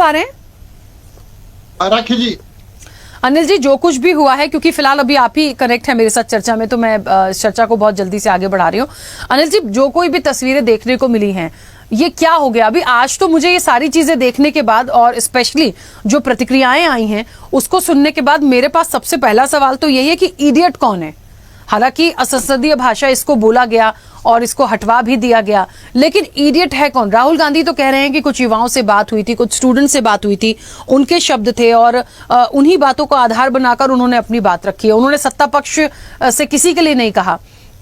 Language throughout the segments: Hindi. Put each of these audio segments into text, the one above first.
पा रहे हैं राखी जी। अनिल जी, जो कुछ भी हुआ है, क्योंकि फिलहाल अभी आप ही कनेक्ट है मेरे साथ चर्चा में, तो मैं चर्चा को बहुत जल्दी से आगे बढ़ा रही हूँ। अनिल जी, जो कोई भी तस्वीरें देखने को मिली हैं, ये क्या हो गया? अभी आज तो मुझे ये सारी चीजें देखने के बाद और स्पेशली जो प्रतिक्रियाएं आई हैं उसको सुनने के बाद मेरे पास सबसे पहला सवाल तो यही है कि इडियट कौन है? हालांकि असंसदीय भाषा इसको बोला गया और इसको हटवा भी दिया गया, लेकिन इडियट है कौन? राहुल गांधी तो कह रहे हैं कि कुछ युवाओं से बात हुई थी, कुछ स्टूडेंट से बात हुई थी, उनके शब्द थे और उन्हीं बातों को आधार बनाकर उन्होंने अपनी बात रखी है। उन्होंने सत्ता पक्ष से किसी के लिए नहीं कहा।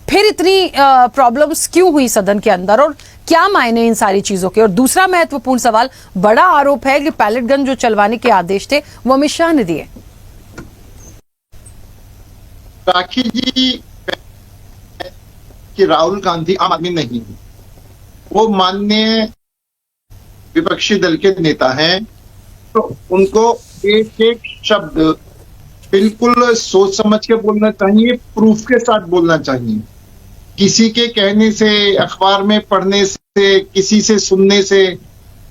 फिर इतनी प्रॉब्लम्स क्यों हुई सदन के अंदर और क्या मायने इन सारी चीजों के? और दूसरा महत्वपूर्ण सवाल, बड़ा आरोप है कि पैलेट गन जो चलवाने के आदेश थे वो अमित शाह ने दिए। राखी जी, कि राहुल गांधी आम आदमी नहीं है, वो माननीय विपक्षी दल के नेता हैं, तो उनको एक एक शब्द बिल्कुल सोच समझ के बोलना चाहिए, प्रूफ के साथ बोलना चाहिए। किसी के कहने से, अखबार में पढ़ने से, किसी से सुनने से,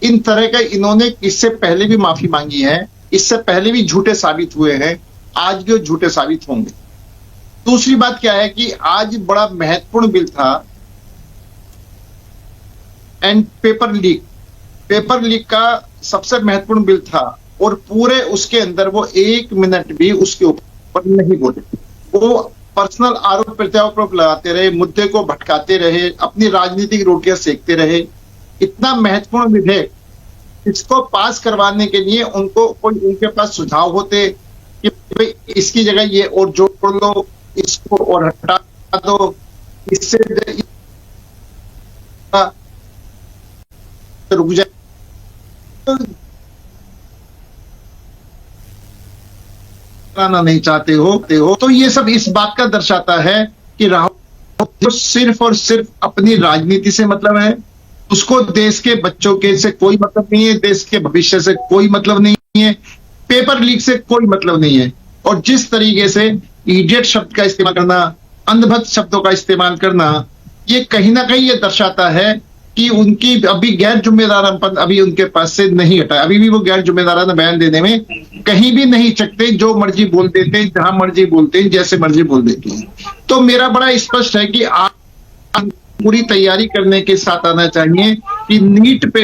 इन तरह का इन्होंने इससे पहले भी माफी मांगी है, इससे पहले भी झूठे साबित हुए हैं, आज भी झूठे साबित होंगे। दूसरी बात क्या है कि आज बड़ा महत्वपूर्ण बिल था एंड पेपर लीक का सबसे महत्वपूर्ण बिल था और पूरे उसके अंदर वो 1 मिनट भी उसके ऊपर नहीं बोले। वो पर्सनल आरोप प्रत्यारोप लगाते रहे, मुद्दे को भटकाते रहे, अपनी राजनीतिक रोटियां सेकते रहे। इतना महत्वपूर्ण विधेयक, इसको पास करवाने के लिए उनको कोई उनके पास सुझाव होते कि भाई इसकी जगह ये और जोड़ लो, इसको और हटा दो, इससे रुक जाए, नहीं चाहते हो तो ये सब इस बात का दर्शाता है कि राहुल तो सिर्फ और सिर्फ अपनी राजनीति से मतलब है, उसको देश के बच्चों के से कोई मतलब नहीं है, देश के भविष्य से कोई मतलब नहीं है, पेपर लीक से कोई मतलब नहीं है। और जिस तरीके से इडियट शब्द का इस्तेमाल करना, अंधभक्त शब्दों का इस्तेमाल करना, ये कहीं ना कहीं ये दर्शाता है कि उनकी अभी गैर जिम्मेदारापन अभी उनके पास से नहीं हटा। अभी भी वो गैर जिम्मेदाराना बयान देने में कहीं भी नहीं चकते, जो मर्जी बोल देते हैं, जहां मर्जी बोलते हैं, जैसे मर्जी बोल देते हैं। तो मेरा बड़ा स्पष्ट है कि आप पूरी तैयारी करने के साथ आना चाहिए कि नीट पे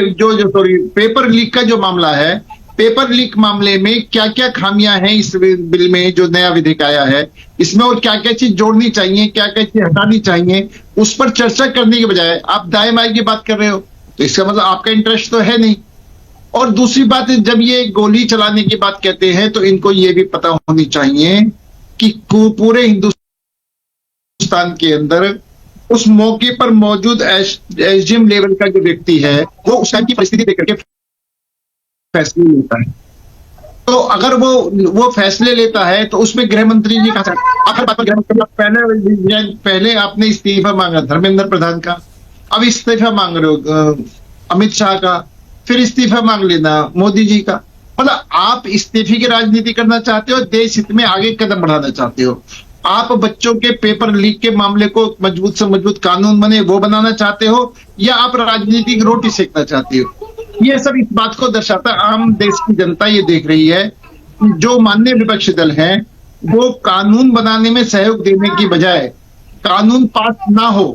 पेपर लीक का जो मामला है, पेपर लीक मामले में क्या क्या खामियां हैं इस बिल में जो नया विधेयक आया है, इसमें और क्या क्या चीज जोड़नी चाहिए, क्या क्या चीज हटानी चाहिए, उस पर चर्चा करने के बजाय आप दाएं बाएं की बात कर रहे हो, तो इसका मतलब आपका इंटरेस्ट तो है नहीं। और दूसरी बात, जब ये गोली चलाने की बात कहते हैं तो इनको ये भी पता होनी चाहिए कि पूरे हिंदुस्तान के अंदर उस मौके पर मौजूद एसडीएम लेवल का जो व्यक्ति है वो उस टाइम की परिस्थिति देख करके फैसले लेता है। तो अगर वो फैसले लेता है तो उसमें गृह मंत्री जी का आखिर बात पर पहले आपने इस्तीफा मांगा धर्मेंद्र प्रधान का, अब इस्तीफा मांग रहे हो अमित शाह का, फिर इस्तीफा मांग लेना मोदी जी का। मतलब आप इस्तीफे की राजनीति करना चाहते हो, देश हित में आगे कदम बढ़ाना चाहते हो। आप बच्चों के पेपर लीक के मामले को मजबूत से मजबूत कानून बने वो बनाना चाहते हो, या आप राजनीतिक रोटी सेकना चाहते हो? ये सब इस बात को दर्शाता है। आम देश की जनता ये देख रही है, जो माननीय विपक्षी दल है वो कानून बनाने में सहयोग देने की बजाय कानून पास ना हो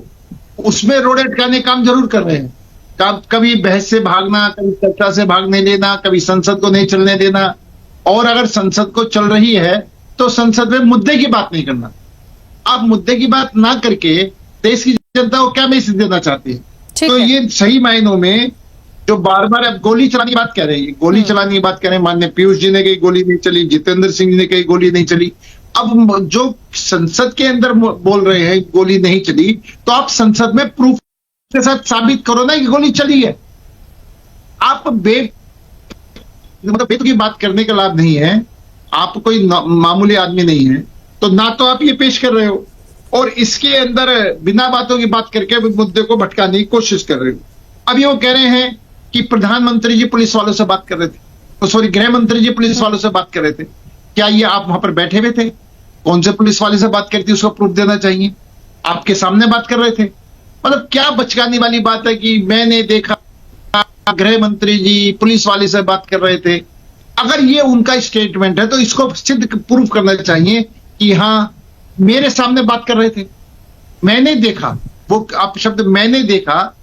उसमें रोड़े अटकाने काम जरूर कर रहे हैं। कभी बहस से भागना, कभी चर्चा से भागने देना, कभी संसद को नहीं चलने देना, और अगर संसद को चल रही है तो संसद में मुद्दे की बात नहीं करना। आप मुद्दे की बात ना करके देश की जनता को क्या मैसेज देना चाहते हैं? तो ये सही मायनों में जो बार बार अब गोली चलाने की बात कह रहे हैं, गोली चलाने की बात कह रहे हैं, माननीय पीयूष जी ने कही गोली नहीं चली, जितेंद्र सिंह जी ने कही गोली नहीं चली। अब जो संसद के अंदर बोल रहे हैं गोली नहीं चली, तो आप संसद में प्रूफ के साथ साबित करो ना कि गोली चली है। आप मतलब की बात करने का लाभ नहीं है। आप कोई मामूली आदमी नहीं है, तो ना तो आप ये पेश कर रहे हो और इसके अंदर बिना बातों की बात करके मुद्दे को भटकाने की कोशिश कर रहे हो। अभी वो कह रहे हैं कि प्रधानमंत्री जी पुलिस वालों से बात कर रहे थे, सॉरी गृह मंत्री जी पुलिस वालों से बात कर रहे थे। क्या ये आप वहां पर बैठे हुए थे? कौन से पुलिस वाले से बात करती उसका प्रूफ देना चाहिए। आपके सामने बात कर रहे थे। मतलब क्या बचकाने वाली बात है कि मैंने देखा गृह मंत्री जी पुलिस वाले से बात कर रहे थे। अगर ये उनका स्टेटमेंट है तो इसको सिद्ध प्रूफ करना चाहिए कि हाँ मेरे सामने बात कर रहे थे, मैंने देखा, वो आप शब्द मैंने देखा,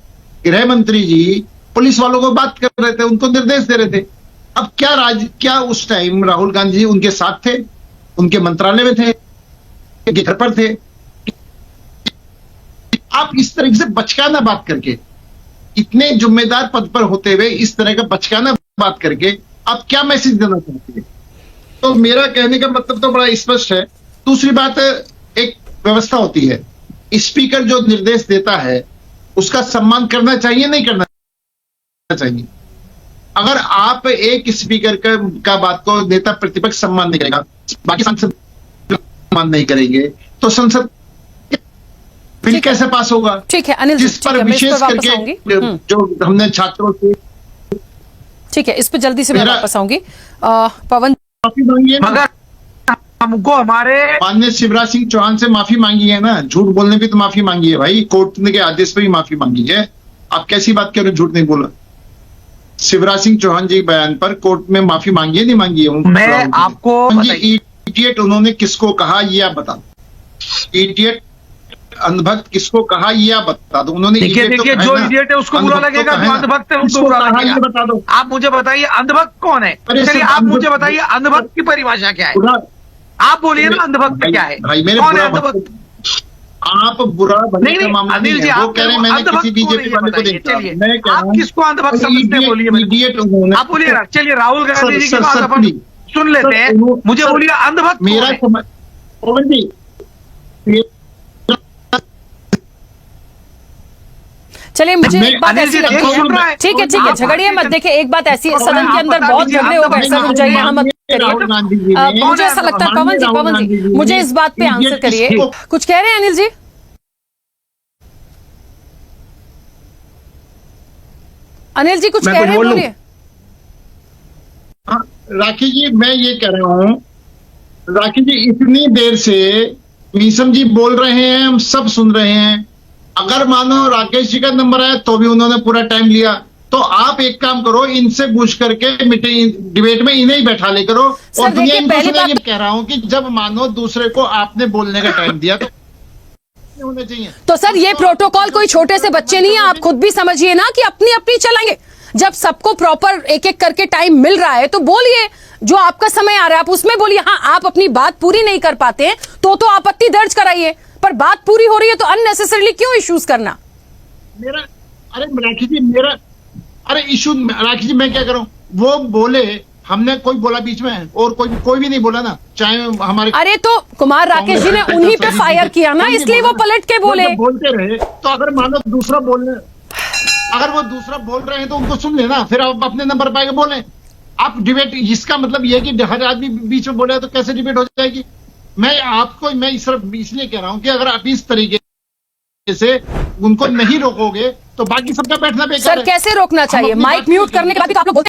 गृह मंत्री जी पुलिस वालों को बात कर रहे थे, उनको निर्देश दे रहे थे। अब क्या उस टाइम राहुल गांधी जी उनके साथ थे, उनके मंत्रालय में थे, उनके घर पर थे? आप इस तरीके से बचकाना बात करके, इतने जिम्मेदार पद पर होते हुए इस तरह का बचकाना बात करके आप क्या मैसेज देना चाहते हैं? तो मेरा कहने का मतलब तो बड़ा स्पष्ट है। दूसरी बात, एक व्यवस्था होती है, स्पीकर जो निर्देश देता है उसका सम्मान करना चाहिए, नहीं करना चाहिए? अगर आप एक स्पीकर का बात को नेता प्रतिपक्ष सम्मान नहीं करेगा, बाकी सांसद सम्मान नहीं करेंगे, तो संसद बिल कैसे पास होगा? ठीक है अनिल जी, जिस ठीक पर है, मैं इस पर विशेष वापस करके आऊंगी। जो हमने छात्रों से ठीक है, इस पर जल्दी से मैं मेरा- वापस आऊंगी। पवन माफी मांगी है ना? मगर हमको हमारे माननीय शिवराज सिंह चौहान से माफी मांगी है ना, झूठ बोलने पे तो माफी मांगी है भाई, कोर्ट के आदेश पे भी माफी मांगी है। आप कैसी बात कर रहे हो, झूठ नहीं बोला? शिवराज सिंह चौहान जी बयान पर कोर्ट में माफी मांगी है, नहीं मांगी है? मैं आपको बताइए। इडियट उन्होंने किसको कहा ये आप बता दो। इडियट अंधभक्त किसको कहा ये आप बता दो। उन्होंने देखिए idiot तो देखिए, कहा जो है ना, इडियट है उसको बुरा अंधभक्त तो लगेगा, कहा जो है ना। अंधभक्त है किसको उनको बुरा कहा ये लगेगा। बता दो। आप मुझे बताइए अंधभक्त कौन है? अरे चलिए सिर्फ आप मुझे अंधभक्त- बताइए अंधभक्त की परिभाषा क्या है? बुरा आप बोलिए ना अंधभक्त क्या है? भाई मेरे कौन है बुरा अंधभक्त? आप बुरा भले नहीं का नहीं मामला अनिल नहीं जी, है। वो आप कह रहे हैं मैंने अंधभक्त किसी कौन है बीजेपी ये वाले को बताइए। देखा। चलिए मैं कह रहा आप हूं किसको अंधभक्त समझते हैं बोलिए मेरे को। इडियट उन्होंने आप बोलिए ना, चलिए राहुल गांधी जी की सर, बात सर, अपन प्लीज। सुन लेते सर, हैं। मुझे सर, बोलिए अंधभक्त कौन मेरा है? समझ पवन जी, चलिए मुझे मैं- एक बात अनिल ऐसी जी, लगती देखो, है। सुन रहा है। ठीक है ठीक है, आप- झगड़िए मत। देखिए एक बात ऐसी है, तो सदन के आप अंदर बता बहुत दीजिए, झगड़े आप हो गए तो सर, मुझे यहाँ मत राहुल करिए। गांधी जी ने- मुझे ऐसा लगता है पवन जी, राहुल गांधी जी मुझे ने इस बात पे idiot आंसर करिए। किसको- कुछ कह रहे हैं अनिल जी? अनिल जी कुछ मैं कह कुछ रहे हैं, बोल लूं? बोलिए। हाँ, राखी जी मैं ये कह रहा हूं, राखी जी इतनी देर से मीसम जी बोल रहे हैं, हम सब सुन रहे हैं। अगर मानो राकेश जी का नंबर आया तो भी उन्होंने पूरा टाइम लिया। तो आप एक काम करो, इनसे पूछ करके मीटिंग डिबेट में इन्हें ही बैठा ले करो। सर, और दुनिया देखिए, इनको पहली सुने। बात ये कह रहा हूं कि जब मानो दूसरे को आपने बोलने का टाइम दिया तो होना चाहिए। तो सर ये प्रोटोकॉल कोई छोटे से बच्चे नहीं है, आप खुद भी समझिए ना कि अपनी अपनी चलेंगे। जब सबको प्रॉपर एक एक करके टाइम मिल रहा है तो बोलिए, जो आपका समय आ रहा है आप उसमें बोलिए। हाँ, आप अपनी बात पूरी नहीं कर पाते हैं तो आपत्ति दर्ज कराइए, पर बात पूरी हो रही है तो अननेसेसरली क्यों इश्यूज करना? मेरा अरे राखी जी मेरा अरे इशू राखी जी मैं क्या करूं? वो बोले, हमने कोई बोला बीच में? और कोई भी नहीं बोला ना, चाहे हमारे अरे तो कुमार राकेश जी ने उन्हीं पे फायर किया ना, इसलिए वो पलट के बोले। बोलते रहे। तो अगर मानो दूसरा बोलने, अगर वो दूसरा बोल रहे हैं तो उनको सुन लेना, फिर आप अपने नंबर पे आके बोलें। आप डिबेट, इसका मतलब ये है कि हर आदमी बीच में बोले तो कैसे डिबेट हो जाएगी? मैं इसलिए कह रहा हूं कि अगर आप इस तरीके से उनको नहीं रोकोगे तो बाकी सबका बैठना बेकार सर है। कैसे रोकना चाहिए? अपनी माइक बात म्यूट करेंगे। करने के बाद भी तो आप लोग बोलते